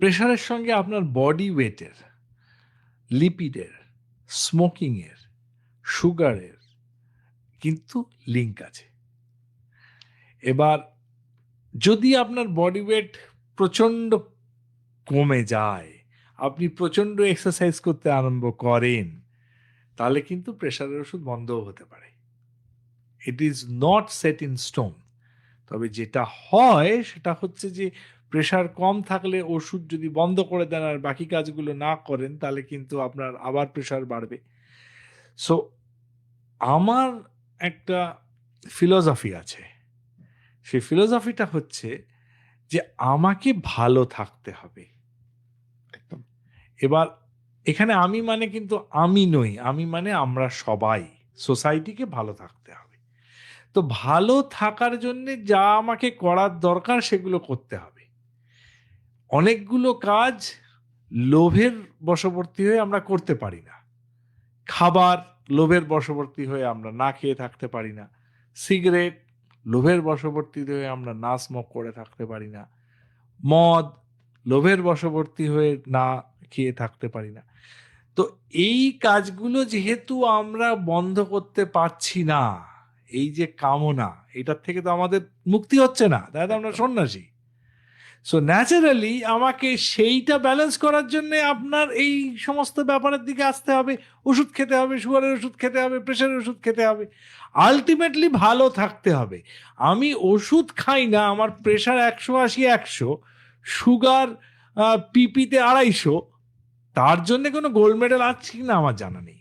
প্রেশারের সঙ্গে আপনার বডি ওয়েটের, লিপিডের, স্মোকিংয়ের, সুগারের কিন্তু লিঙ্ক আছে। এবার যদি আপনার বডি ওয়েট প্রচণ্ড কমে যায়, আপনি প্রচণ্ড এক্সারসাইজ করতে আরম্ভ করেন, তাহলে কিন্তু প্রেশারের ওষুধ বন্ধও হতে পারে। It is not set in stone. তবে যেটা হয় সেটা হচ্ছে যে প্রেশার কম থাকলে ওষুধ যদি বন্ধ করে দেন আর বাকি কাজগুলো না করেন, তাহলে কিন্তু আপনার আবার প্রেশার বাড়বে। সো আমার একটা ফিলসফি আছে। সেই ফিলসফিটা হচ্ছে যে আমাকে ভালো থাকতে হবে। একদম। এবার এখানে আমি মানে কিন্তু আমি নই, আমি মানে আমরা সবাই, সোসাইটিকে ভালো থাকতে হবে। তো ভালো থাকার জন্যে যা আমাকে করার দরকার সেগুলো করতে হবে। অনেকগুলো কাজ লোভের বশবর্তী হয়ে আমরা করতে পারি না। খাবার লোভের বশবর্তী হয়ে আমরা না খেয়ে থাকতে পারি না। সিগারেট লোভের বশবর্তী হয়ে আমরা না স্মোক করে থাকতে পারি না। মদ লোভের বশবর্তী হয়ে না খেয়ে থাকতে পারি না। তো এই কাজগুলো যেহেতু আমরা বন্ধ করতে পারছি না, এই যে কামনা, এটার থেকে তো আমাদের মুক্তি হচ্ছে না, তাই তো আমরা একদম। সন্ন্যাসী। সো ন্যাচারালি আমাকে সেইটা ব্যালেন্স করার জন্য আপনার এই সমস্ত ব্যাপারের দিকে আসতে হবে। ওষুধ খেতে হবে, সুগারের ওষুধ খেতে হবে, প্রেশারের ওষুধ খেতে হবে, আলটিমেটলি ভালো থাকতে হবে। আমি ওষুধ খাই না, আমার প্রেশার 180/100, সুগার পিপিতে 250, তার জন্য কোনো গোল্ড মেডেল আছে কিনা আমার জানা নেই।